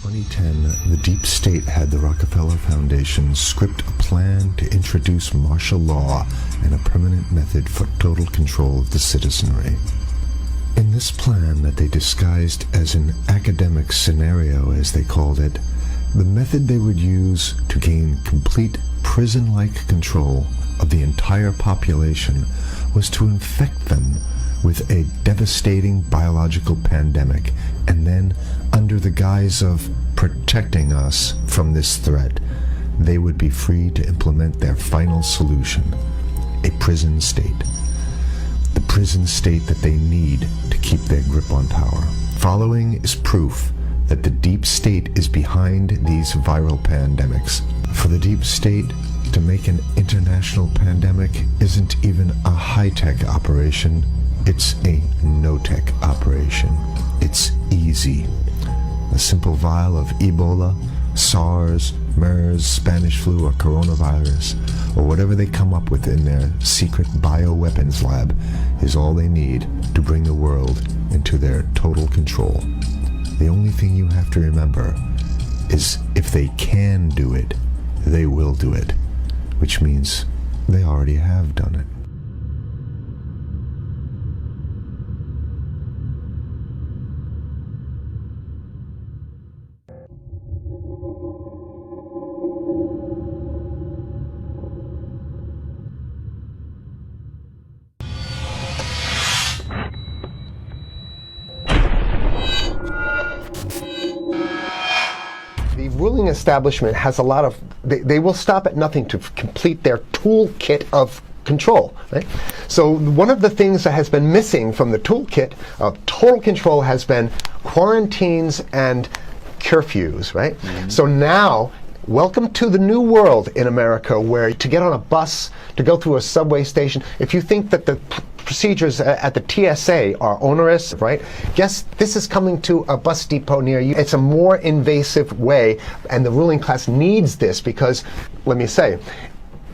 2010, the deep state had the Rockefeller Foundation script a plan to introduce martial law and a permanent method for total control of the citizenry. In this plan that they disguised as an academic scenario, as they called it, the method they would use to gain complete prison-like control of the entire population was to infect them with a devastating biological pandemic, and then, under the guise of protecting us from this threat, they would be free to implement their final solution, a prison state. The prison state that they need to keep their grip on power. Following is proof that the deep state is behind these viral pandemics. For the deep state to make an international pandemic isn't even a high-tech operation, it's a no-tech operation. It's easy. A simple vial of Ebola, SARS, MERS, Spanish flu, or coronavirus, or whatever they come up with in their secret bioweapons lab, is all they need to bring the world into their total control. The only thing you have to remember is if they can do it, they will do it, which means they already have done it. The ruling establishment has a lot of, they will stop at nothing to complete their toolkit of control, right? So one of the things that has been missing from the toolkit of total control has been quarantines and curfews, right? Mm-hmm. So now, welcome to the new world in America, where to get on a bus, to go through a subway station, if you think that the procedures at the TSA are onerous, right? Guess this is coming to a bus depot near you. It's a more invasive way, and the ruling class needs this because, let me say,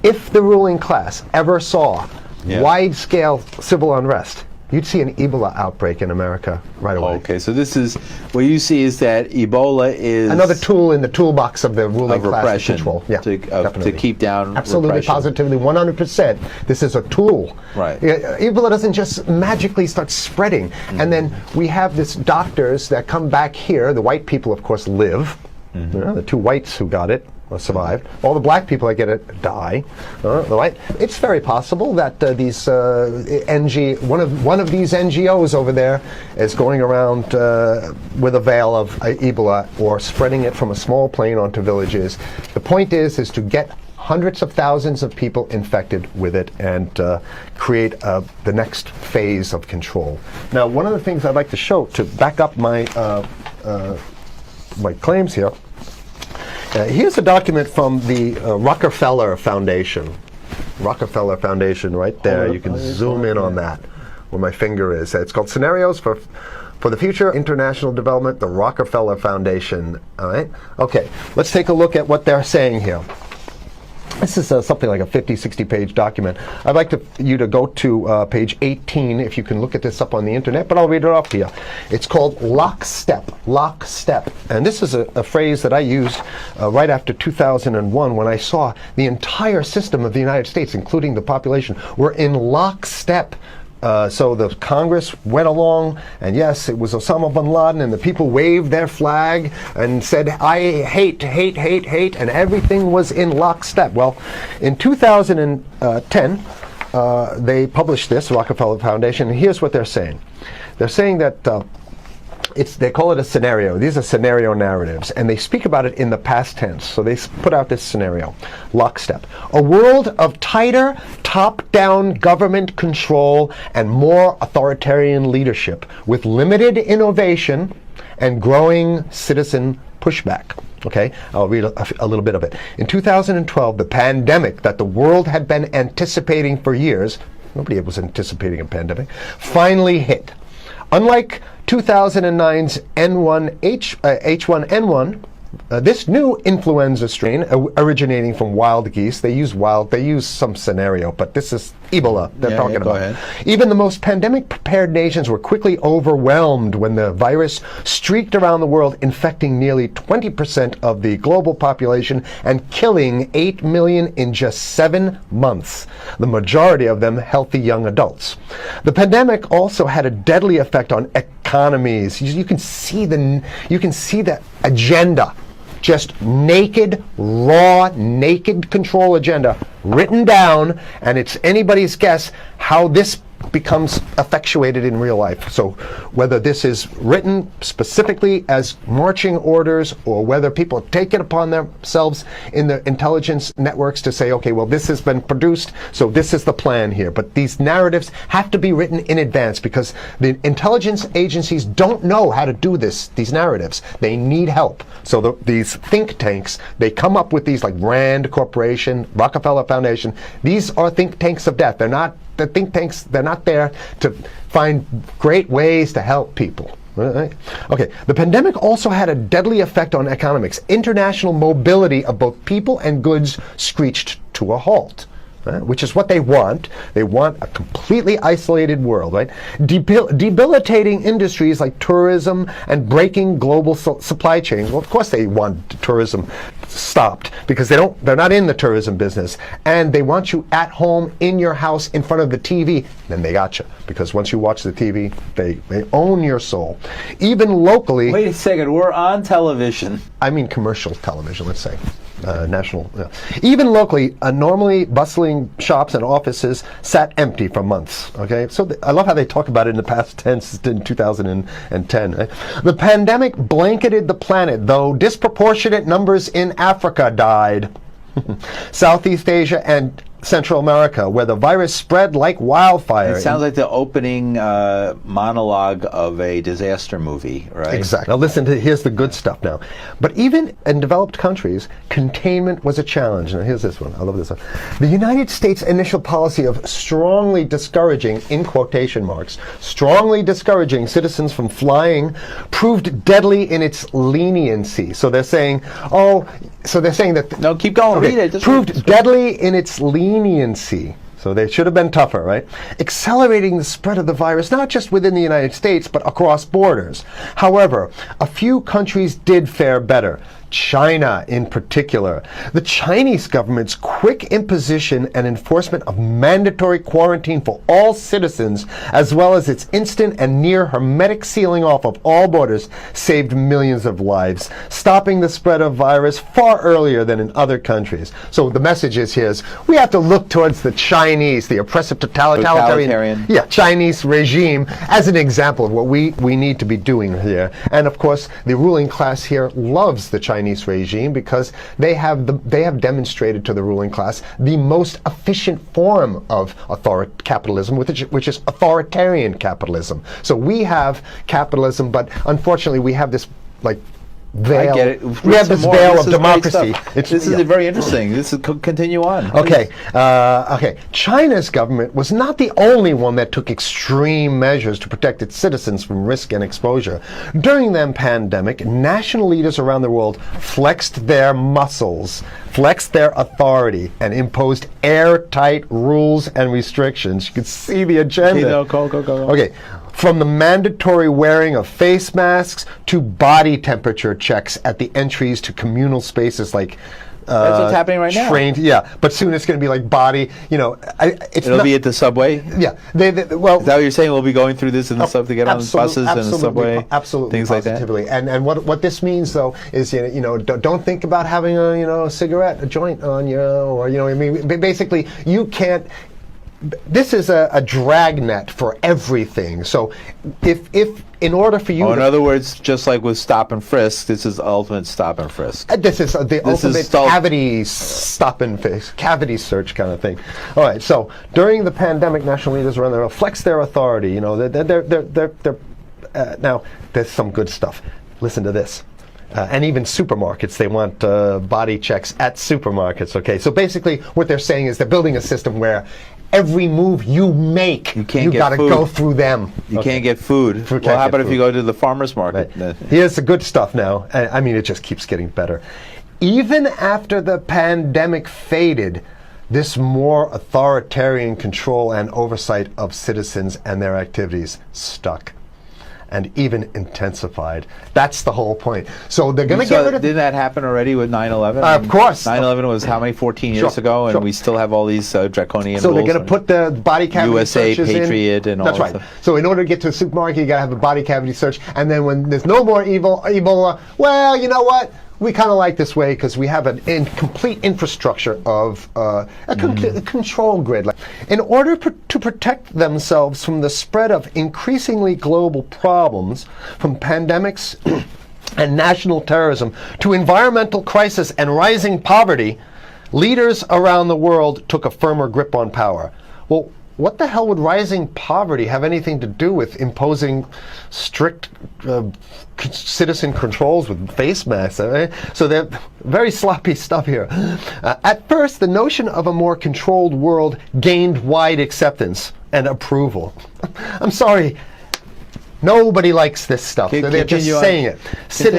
if the ruling class ever saw wide-scale civil unrest, you'd see an Ebola outbreak in America right away. Okay, so this is, what you see is that Ebola is another tool in the toolbox of the ruling class control. Yeah, to keep down absolutely, repression. positively, 100%. This is a tool. Right. Ebola doesn't just magically start spreading. Mm-hmm. And then we have this doctors that come back here. The white people, of course, live. Mm-hmm. You know, the two whites who got it survived. All the black people that get it die. Right? It's very possible that these one of these NGOs over there is going around with a veil of Ebola, or spreading it from a small plane onto villages. The point is to get hundreds of thousands of people infected with it and create the next phase of control. Now, one of the things I'd like to show to back up my my claims here. Here's a document from the Rockefeller Foundation. Rockefeller Foundation, right there. You can zoom in on that, where my finger is. It's called Scenarios for the Future International Development, the Rockefeller Foundation. All right. Okay. Let's take a look at what they're saying here. This is something like a 50, 60-page document. I'd like you to go to page 18, if you can look at this up on the internet, but I'll read it off to you. It's called lockstep, lockstep. And this is a phrase that I used right after 2001, when I saw the entire system of the United States, including the population, were in lockstep. So the Congress went along, and yes, it was Osama bin Laden, and the people waved their flag and said, I hate, hate, hate, hate, and everything was in lockstep. Well, in 2010, they published this, Rockefeller Foundation, and here's what they're saying. They're saying that they call it a scenario. These are scenario narratives, and they speak about it in the past tense. So they put out this scenario, lockstep. A world of tighter, top-down government control and more authoritarian leadership, with limited innovation and growing citizen pushback. Okay, I'll read a little bit of it. In 2012, the pandemic that the world had been anticipating for years, nobody was anticipating a pandemic, finally hit. Unlike 2009's H1N1, This new influenza strain originating from wild geese, they use some scenario, but this is Ebola they're talking about. Ahead. Even the most pandemic-prepared nations were quickly overwhelmed when the virus streaked around the world, infecting nearly 20% of the global population and killing 8 million in just 7 months, the majority of them healthy young adults. The pandemic also had a deadly effect on economies. You can see the agenda, just naked, raw, naked control agenda written down, and it's anybody's guess how this becomes effectuated in real life. So whether this is written specifically as marching orders or whether people take it upon themselves in the intelligence networks to say, okay, well, this has been produced, so this is the plan here. But these narratives have to be written in advance because the intelligence agencies don't know how to do these narratives. They need help. So these think tanks, they come up with these like Rand Corporation, Rockefeller Foundation. These are think tanks of death. The think tanks, they're not there to find great ways to help people. Right? Okay, the pandemic also had a deadly effect on economics. International mobility of both people and goods screeched to a halt. Which is what they want. They want a completely isolated world, right? Debilitating industries like tourism and breaking global supply chains. Well, of course they want tourism stopped because they're not in the tourism business, and they want you at home in your house in front of the TV. Then they got you because once you watch the TV, they own your soul. Even locally. Wait a second, we're on television. I mean commercial television, let's say. National. Even locally, normally bustling shops and offices sat empty for months. Okay, so I love how they talk about it in the past tense in 2010. Right? The pandemic blanketed the planet, though disproportionate numbers in Africa died. Southeast Asia and Central America, where the virus spread like wildfire. It sounds like the opening monologue of a disaster movie, right? Exactly. Now here's the good stuff now. But even in developed countries, containment was a challenge. Now here's this one. I love this one. The United States' initial policy of strongly discouraging, in quotation marks, strongly discouraging citizens from flying proved deadly in its leniency. So they're saying, that... No, keep going. Okay, read it. Proved deadly in its leniency. So they should have been tougher, right? Accelerating the spread of the virus, not just within the United States, but across borders. However, a few countries did fare better. China in particular. The Chinese government's quick imposition and enforcement of mandatory quarantine for all citizens, as well as its instant and near hermetic sealing off of all borders, saved millions of lives, stopping the spread of virus far earlier than in other countries. So the message is here is we have to look towards the Chinese, the oppressive totalitarian Chinese regime as an example of what we need to be doing here. And of course, the ruling class here loves the Chinese regime because they have demonstrated to the ruling class the most efficient form of capitalism, which is authoritarian capitalism. So we have capitalism, but unfortunately we have this veil. I get it. We have this veil of democracy. This is very interesting. This is continue on. Okay. China's government was not the only one that took extreme measures to protect its citizens from risk and exposure. During the pandemic, national leaders around the world flexed their muscles, flexed their authority, and imposed airtight rules and restrictions. You can see the agenda. Go. Okay. From the mandatory wearing of face masks to body temperature checks at the entries to communal spaces like that's what's happening right now. Yeah, but soon it's going to be like body. It'll be at the subway. Yeah, is that what you're saying? We'll be going through this in the subway to get on buses and the subway, absolutely, things positively. like that. And what this means though is don't think about having a cigarette, a joint on you, or basically you can't. This is a dragnet for everything. So if in order for you in other words, just like with stop and frisk, this is ultimate stop and frisk. This is the ultimate cavity stop and frisk, cavity search kind of thing. All right, so during the pandemic, national leaders around the world flex their authority. Now there's some good stuff. Listen to this. And even supermarkets, they want body checks at supermarkets. Okay, so basically what they're saying is they're building a system where every move you make, You can't you get got to food. go through them. You can't get food. Can't Well, how get about if food. you go to the farmer's market? Here's the good stuff now. I mean, it just keeps getting better. Even after the pandemic faded, this more authoritarian control and oversight of citizens and their activities stuck and even intensified. That's the whole point. So they're going to get rid of... Didn't that happen already with 9/11? Of course. 9/11 was how many, 14 years Sure, ago, and sure. we still have all these draconian So rules. they're going to put the body cavity USA searches Patriot in. and all That's that right. stuff. So in order to get to a supermarket, you got to have a body cavity search. And then when there's no more Ebola, well, you know what? We kind of like this way because we have an complete infrastructure of a control grid. In order to protect themselves from the spread of increasingly global problems, from pandemics and national terrorism to environmental crisis and rising poverty, leaders around the world took a firmer grip on power. Well, what the hell would rising poverty have anything to do with imposing strict citizen controls with face masks? So they're very sloppy stuff here. At first, the notion of a more controlled world gained wide acceptance and approval. I'm sorry. Nobody likes this stuff. So they're just saying it.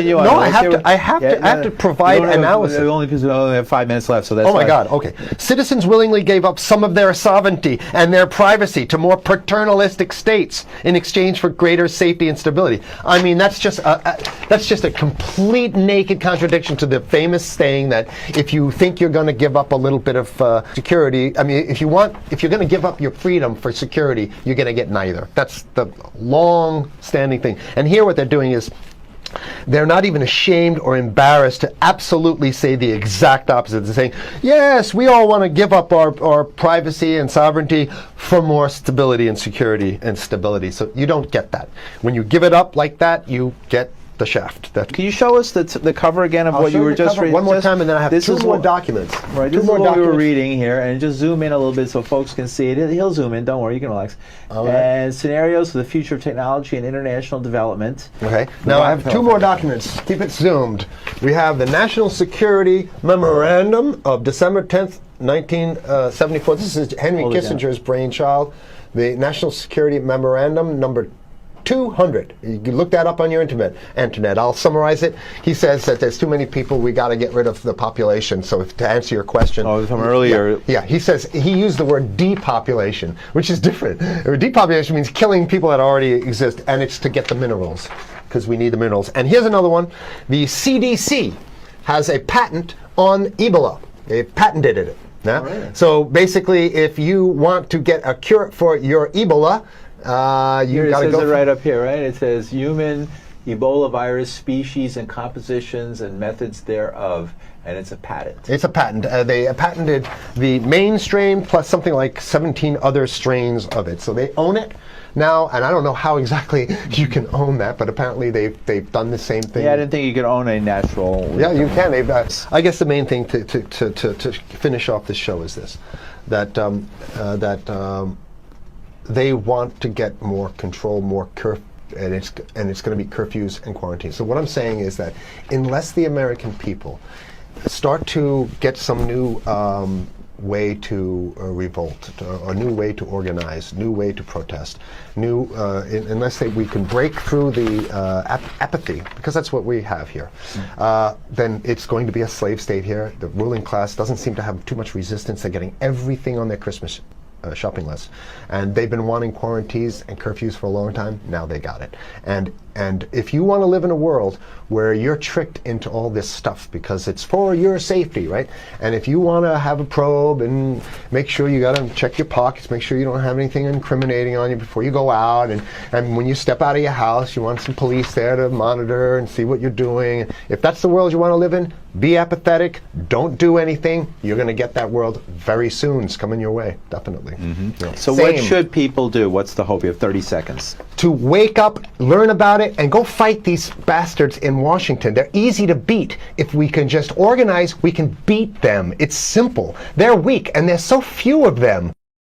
No, I have to provide analysis. Only because we only have 5 minutes left, so that's Oh my God, okay. Citizens willingly gave up some of their sovereignty and their privacy to more paternalistic states in exchange for greater safety and stability. I mean, that's just a complete naked contradiction to the famous saying that if you think you're going to give up a little bit of security, I mean, if you're going to give up your freedom for security, you're going to get neither. That's the long-standing thing. And here what they're doing is they're not even ashamed or embarrassed to absolutely say the exact opposite. They're saying, yes, we all want to give up our privacy and sovereignty for more stability and security and stability. So you don't get that. When you give it up like that, you get the shaft. Can you show us the cover again of what you were just reading? One more time, and then I have two more documents. Right, this is what we were reading here, and just zoom in a little bit so folks can see it. He'll zoom in, don't worry, you can relax. And scenarios for the future of technology and international development. Okay, now I have two more documents. Keep it zoomed. We have the National Security Memorandum of December 10th, 1974. This is Henry Kissinger's brainchild. The National Security Memorandum number 200. You can look that up on your internet. I'll summarize it. He says that there's too many people, we got to get rid of the population. So to answer your question. From earlier. Yeah, he says, he used the word depopulation, which is different. Depopulation means killing people that already exist, and it's to get the minerals, because we need the minerals. And here's another one. The CDC has a patent on Ebola. They patented it. Yeah? Right. So basically, if you want to get a cure for your Ebola, you got to go. It right up here, right? It says human Ebola virus species and compositions and methods thereof, and it's a patent. It's a patent. They patented the main strain plus something like 17 other strains of it. So they own it now, and I don't know how exactly you can own that, but apparently they've done the same thing. Yeah, I didn't think you could own a natural. Yeah, you can. I guess the main thing to finish off this show is this: that they want to get more control, more and it's going to be curfews and quarantines. So what I'm saying is that unless the American people start to get some new way to revolt, a new way to organize, new way to protest, unless we can break through the apathy, because that's what we have here, then it's going to be a slave state here. The ruling class doesn't seem to have too much resistance. They're getting everything on their Christmas shopping list, and they've been wanting quarantines and curfews for a long time. Now they got it. And if you want to live in a world where you're tricked into all this stuff because it's for your safety, right? And if you want to have a probe and make sure you got to check your pockets, make sure you don't have anything incriminating on you before you go out, and when you step out of your house, you want some police there to monitor and see what you're doing. If that's the world you want to live in, be apathetic, don't do anything. You're going to get that world very soon. It's coming your way, definitely. Mm-hmm. Yeah. So what should people do? What's the hope? You have 30 seconds. To wake up, learn about it, and go fight these bastards in Washington. They're easy to beat. If we can just organize, we can beat them. It's simple. They're weak, and there's so few of them.